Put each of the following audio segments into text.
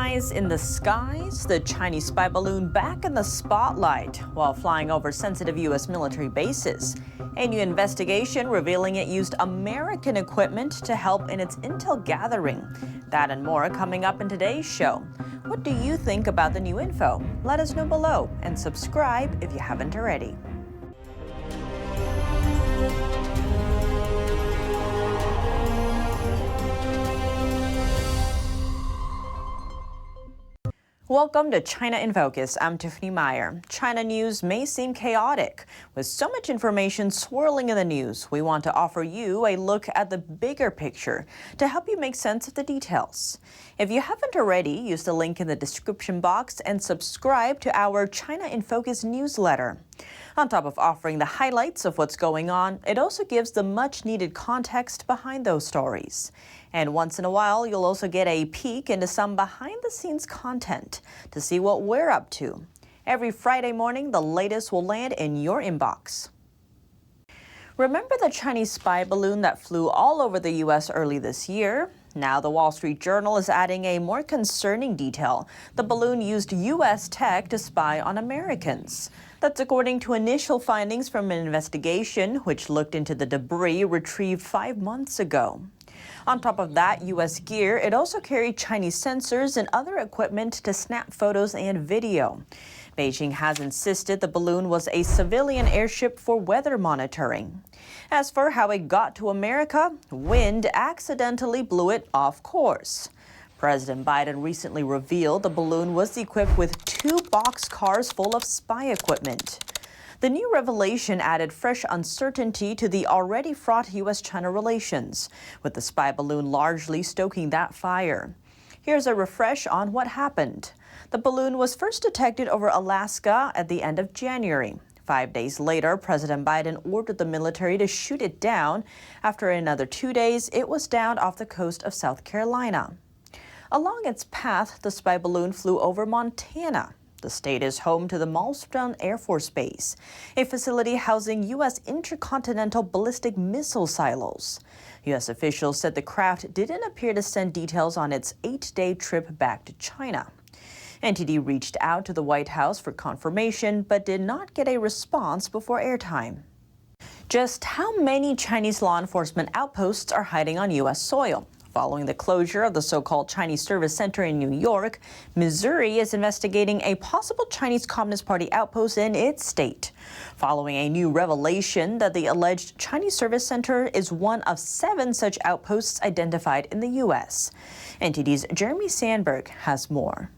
Eyes in the skies, the Chinese spy balloon back in the spotlight while flying over sensitive U.S. military bases. A new investigation revealing it used American equipment to help in its intel gathering. That and more coming up in today's show. What do you think about the new info? Let us know below and subscribe if you haven't already. Welcome to China in Focus. I'm Tiffany Meyer. China news may seem chaotic. With so much information swirling in the news, we want to offer you a look at the bigger picture to help you make sense of the details. If you haven't already, use the link in the description box and subscribe to our China in Focus newsletter. On top of offering the highlights of what's going on, it also gives the much-needed context behind those stories. And once in a while, you'll also get a peek into some behind-the-scenes content to see what we're up to. Every Friday morning, the latest will land in your inbox. Remember the Chinese spy balloon that flew all over the U.S. early this year? Now the Wall Street Journal is adding a more concerning detail. The balloon used U.S. tech to spy on Americans. That's according to initial findings from an investigation which looked into the debris retrieved 5 months ago. On top of that U.S. gear, it also carried Chinese sensors and other equipment to snap photos and video. Beijing has insisted the balloon was a civilian airship for weather monitoring. As for how it got to America, wind accidentally blew it off course. President Biden recently revealed the balloon was equipped with 2 boxcars full of spy equipment. The new revelation added fresh uncertainty to the already fraught U.S.-China relations, with the spy balloon largely stoking that fire. Here's a refresh on what happened. The balloon was first detected over Alaska at the end of January. 5 days later, President Biden ordered the military to shoot it down. After another 2 days, it was downed off the coast of South Carolina. Along its path, the spy balloon flew over Montana. The state is home to the Maelstrom Air Force Base, a facility housing U.S. intercontinental ballistic missile silos. U.S. officials said the craft didn't appear to send details on its 8-day trip back to China. NTD reached out to the White House for confirmation, but did not get a response before airtime. Just how many Chinese law enforcement outposts are hiding on U.S. soil? Following the closure of the so-called Chinese Service Center in New York, Missouri is investigating a possible Chinese Communist Party outpost in its state, following a new revelation that the alleged Chinese Service Center is one of 7 such outposts identified in the U.S. NTD's Jeremy Sandberg has more.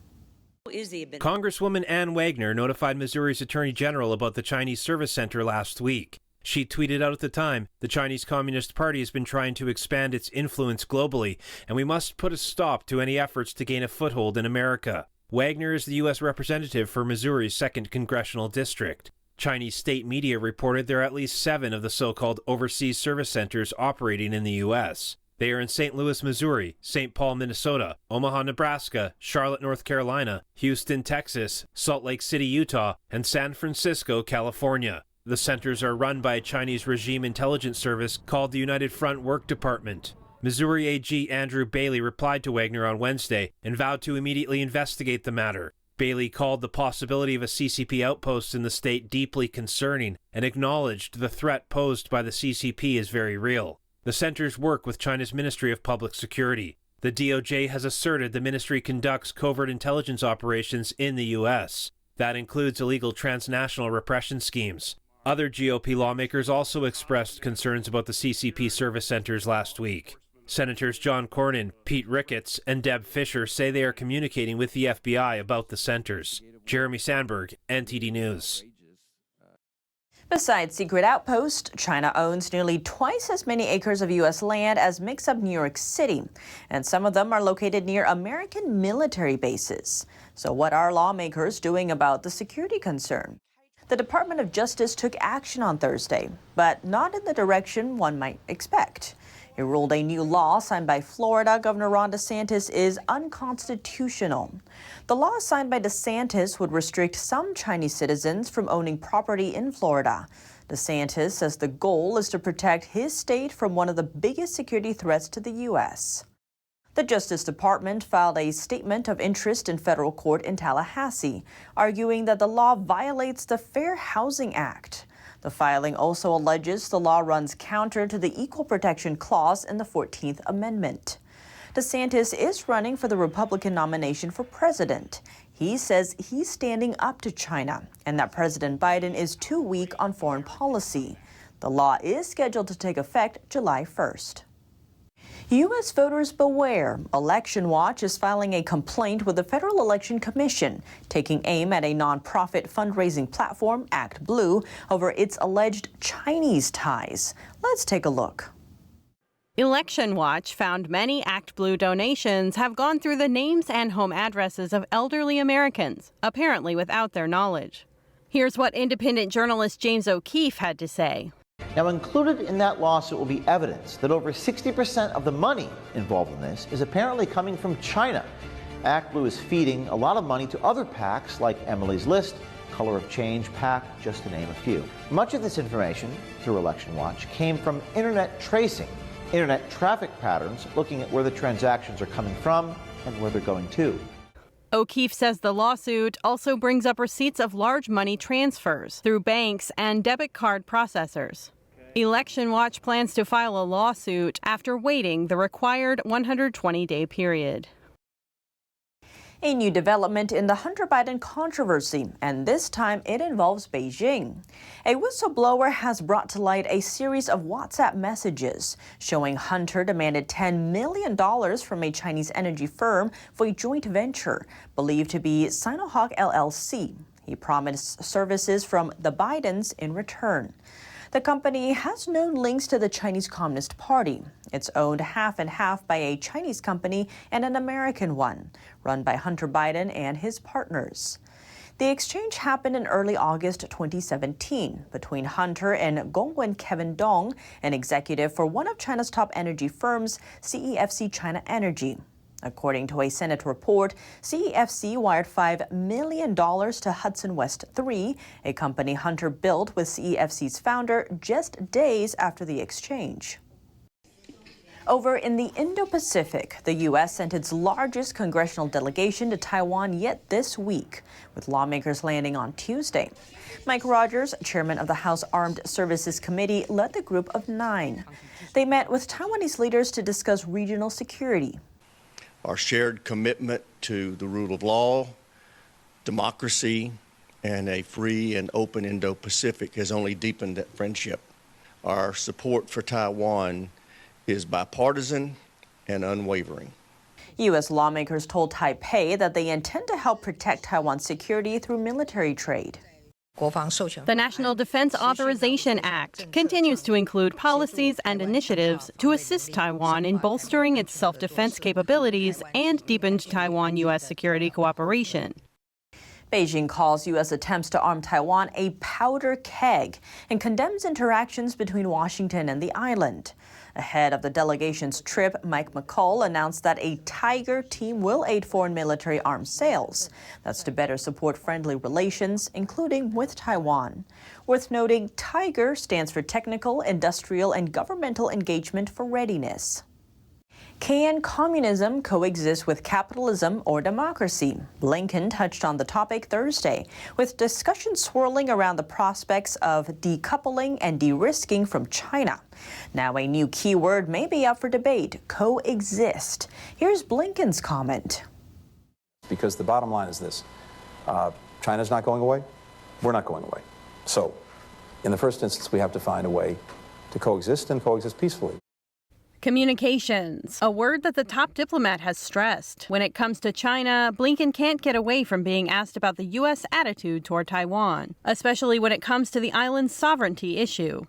Congresswoman Ann Wagner notified Missouri's Attorney General about the Chinese Service Center last week. She tweeted out at the time, "The Chinese Communist Party has been trying to expand its influence globally, and we must put a stop to any efforts to gain a foothold in America." Wagner is the U.S. representative for Missouri's 2nd Congressional District. Chinese state media reported there are at least 7 of the so-called overseas service centers operating in the U.S. They are in St. Louis, Missouri, St. Paul, Minnesota, Omaha, Nebraska, Charlotte, North Carolina, Houston, Texas, Salt Lake City, Utah, and San Francisco, California. The centers are run by a Chinese regime intelligence service called the United Front Work Department. Missouri AG Andrew Bailey replied to Wagner on Wednesday and vowed to immediately investigate the matter. Bailey called the possibility of a CCP outpost in the state deeply concerning and acknowledged the threat posed by the CCP is very real. The centers work with China's Ministry of Public Security. The DOJ has asserted the ministry conducts covert intelligence operations in the U.S. That includes illegal transnational repression schemes. Other GOP lawmakers also expressed concerns about the CCP service centers last week. Senators John Cornyn, Pete Ricketts, and Deb Fischer say they are communicating with the FBI about the centers. Jeremy Sandberg, NTD News. Besides secret outposts, China owns nearly twice as many acres of U.S. land as makes up New York City, and some of them are located near American military bases. So what are lawmakers doing about the security concern? The Department of Justice took action on Thursday, but not in the direction one might expect. It ruled a new law signed by Florida Governor Ron DeSantis is unconstitutional. The law signed by DeSantis would restrict some Chinese citizens from owning property in Florida. DeSantis says the goal is to protect his state from one of the biggest security threats to the U.S. The Justice Department filed a statement of interest in federal court in Tallahassee, arguing that the law violates the Fair Housing Act. The filing also alleges the law runs counter to the Equal Protection Clause in the 14th Amendment. DeSantis is running for the Republican nomination for president. He says he's standing up to China and that President Biden is too weak on foreign policy. The law is scheduled to take effect July 1st. U.S. voters beware. Election Watch is filing a complaint with the Federal Election Commission, taking aim at a nonprofit fundraising platform, ActBlue, over its alleged Chinese ties. Let's take a look. Election Watch found many ActBlue donations have gone through the names and home addresses of elderly Americans, apparently without their knowledge. Here's what independent journalist James O'Keefe had to say. Now, included in that lawsuit will be evidence that over 60% of the money involved in this is apparently coming from China. ActBlue is feeding a lot of money to other PACs like Emily's List, Color of Change PAC, just to name a few. Much of this information, through Election Watch, came from internet tracing, internet traffic patterns, looking at where the transactions are coming from and where they're going to. O'Keefe says the lawsuit also brings up receipts of large money transfers through banks and debit card processors. Election Watch plans to file a lawsuit after waiting the required 120-day period. A new development in the Hunter Biden controversy, and this time it involves Beijing. A whistleblower has brought to light a series of WhatsApp messages showing Hunter demanded $10 million from a Chinese energy firm for a joint venture believed to be Sinohawk LLC. He promised services from the Bidens in return. The company has known links to the Chinese Communist Party. It's owned half and half by a Chinese company and an American one, run by Hunter Biden and his partners. The exchange happened in early August 2017 between Hunter and Gongwen Kevin Dong, an executive for one of China's top energy firms, CEFC China Energy. According to a Senate report, CEFC wired $5 million to Hudson West 3, a company Hunter built with CEFC's founder just days after the exchange. Over in the Indo-Pacific, the U.S. sent its largest congressional delegation to Taiwan yet this week, with lawmakers landing on Tuesday. Mike Rogers, chairman of the House Armed Services Committee, led the group of 9. They met with Taiwanese leaders to discuss regional security. Our shared commitment to the rule of law, democracy, and a free and open Indo-Pacific has only deepened that friendship. Our support for Taiwan is bipartisan and unwavering. U.S. lawmakers told Taipei that they intend to help protect Taiwan's security through military trade. The National Defense Authorization Act continues to include policies and initiatives to assist Taiwan in bolstering its self-defense capabilities and deepened Taiwan-U.S. security cooperation. Beijing calls U.S. attempts to arm Taiwan a powder keg and condemns interactions between Washington and the island. Ahead of the delegation's trip, Mike McCall announced that a Tiger team will aid foreign military arms sales. That's to better support friendly relations, including with Taiwan. Worth noting, Tiger stands for Technical, Industrial, and Governmental Engagement for Readiness. Can communism coexist with capitalism or democracy? Blinken touched on the topic Thursday, with discussion swirling around the prospects of decoupling and de-risking from China. Now a new keyword may be up for debate: coexist. Here's Blinken's comment. Because the bottom line is this: China's not going away, we're not going away. So, in the first instance, we have to find a way to coexist and coexist peacefully. Communications, a word that the top diplomat has stressed. When it comes to China, Blinken can't get away from being asked about the U.S. attitude toward Taiwan, especially when it comes to the island's sovereignty issue.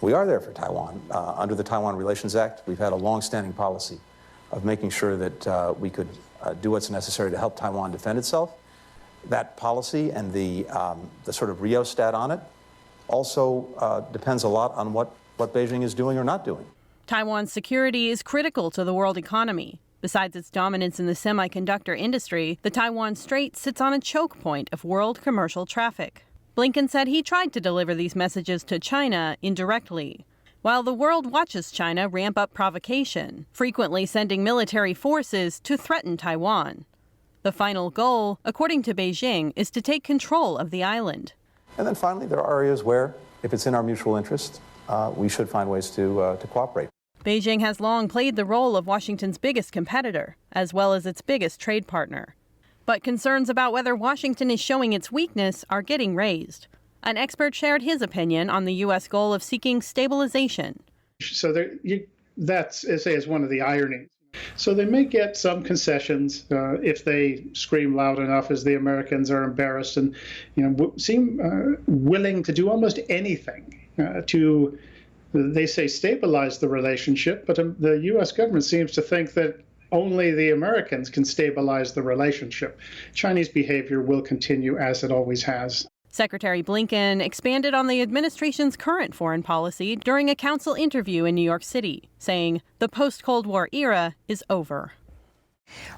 We are there for Taiwan. Under the Taiwan Relations Act, we've had a long-standing policy of making sure that we could do what's necessary to help Taiwan defend itself. That policy and the sort of rheostat on it also depends a lot on what Beijing is doing or not doing. Taiwan's security is critical to the world economy. Besides its dominance in the semiconductor industry, the Taiwan Strait sits on a choke point of world commercial traffic. Blinken said he tried to deliver these messages to China indirectly. while the world watches China ramp up provocation, frequently sending military forces to threaten Taiwan. The final goal, according to Beijing, is to take control of the island. And then finally, there are areas where, if it's in our mutual interest, we should find ways to cooperate. Beijing has long played the role of Washington's biggest competitor, as well as its biggest trade partner. But concerns about whether Washington is showing its weakness are getting raised. An expert shared his opinion on the U.S. goal of seeking stabilization. So that's, as I say, is one of the ironies. So they may get some concessions if they scream loud enough, as the Americans are embarrassed and seem willing to do almost anything to, they say, stabilize the relationship. But the U.S. government seems to think that only the Americans can stabilize the relationship. Chinese behavior will continue as it always has. Secretary Blinken expanded on the administration's current foreign policy during a council interview in New York City, saying the post-Cold War era is over.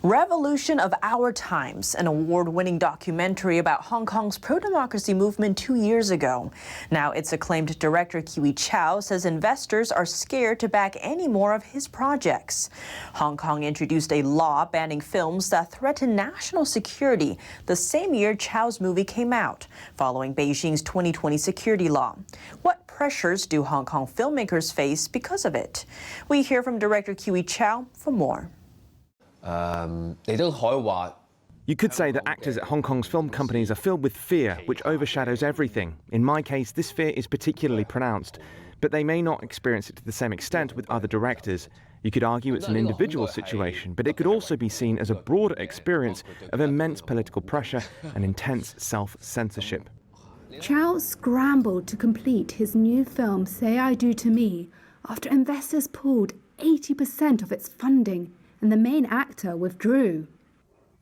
Revolution of Our Times, an award-winning documentary about Hong Kong's pro-democracy movement 2 years ago. Now its acclaimed director Kiwi Chow says investors are scared to back any more of his projects. Hong Kong introduced a law banning films that threaten national security the same year Chow's movie came out, following Beijing's 2020 security law. What pressures do Hong Kong filmmakers face because of it? We hear from director Kiwi Chow for more. You could say that actors at Hong Kong's film companies are filled with fear, which overshadows everything. In my case, this fear is particularly pronounced, but they may not experience it to the same extent with other directors. You could argue it's an individual situation, but it could also be seen as a broader experience of immense political pressure and intense self-censorship. Chow scrambled to complete his new film, Say I Do to Me, after investors pulled 80% of its funding and the main actor withdrew.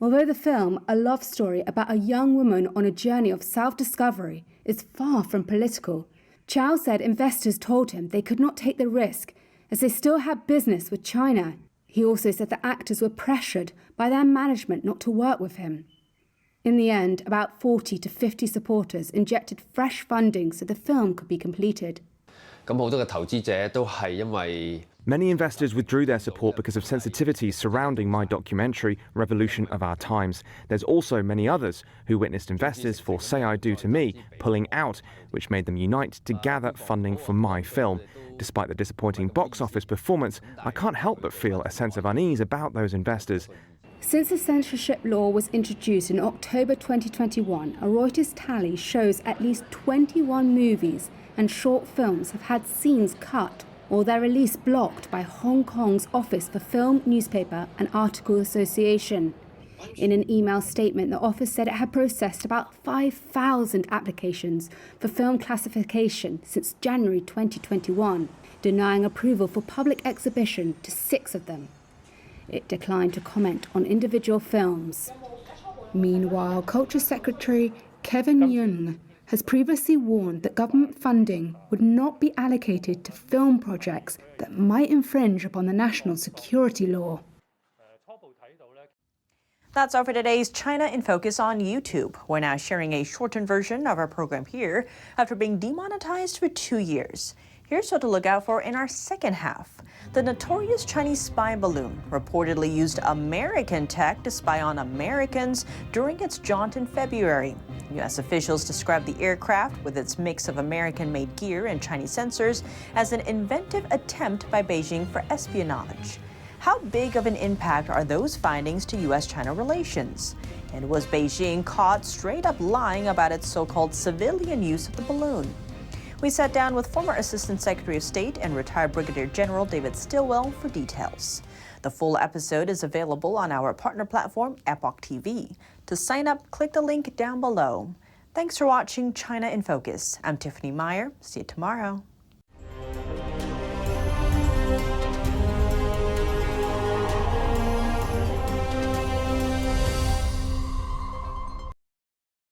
Although the film, a love story about a young woman on a journey of self-discovery, is far from political, Chow said investors told him they could not take the risk as they still had business with China. He also said the actors were pressured by their management not to work with him. In the end, about 40 to 50 supporters injected fresh funding so the film could be completed. Many investors withdrew their support because of sensitivities surrounding my documentary, Revolution of Our Times. There's also many others who witnessed investors for Say I Do to Me pulling out, which made them unite to gather funding for my film. Despite the disappointing box office performance, I can't help but feel a sense of unease about those investors. Since the censorship law was introduced in October 2021, a Reuters tally shows at least 21 movies and short films have had scenes cut or their release blocked by Hong Kong's Office for Film, Newspaper and Article Association. In an email statement, the office said it had processed about 5,000 applications for film classification since January 2021, denying approval for public exhibition to 6 of them. It declined to comment on individual films. Meanwhile, Culture Secretary Kevin Yeung has previously warned that government funding would not be allocated to film projects that might infringe upon the national security law. That's all for today's China in Focus on YouTube. We're now sharing a shortened version of our program here after being demonetized for 2 years. Here's what to look out for in our second half. The notorious Chinese spy balloon reportedly used American tech to spy on Americans during its jaunt in February. U.S. officials described the aircraft, with its mix of American-made gear and Chinese sensors, as an inventive attempt by Beijing for espionage. How big of an impact are those findings to U.S.-China relations? And was Beijing caught straight up lying about its so-called civilian use of the balloon? We sat down with former Assistant Secretary of State and retired Brigadier General David Stilwell for details. The full episode is available on our partner platform, Epoch TV. To sign up, click the link down below. Thanks for watching China in Focus. I'm Tiffany Meyer. See you tomorrow.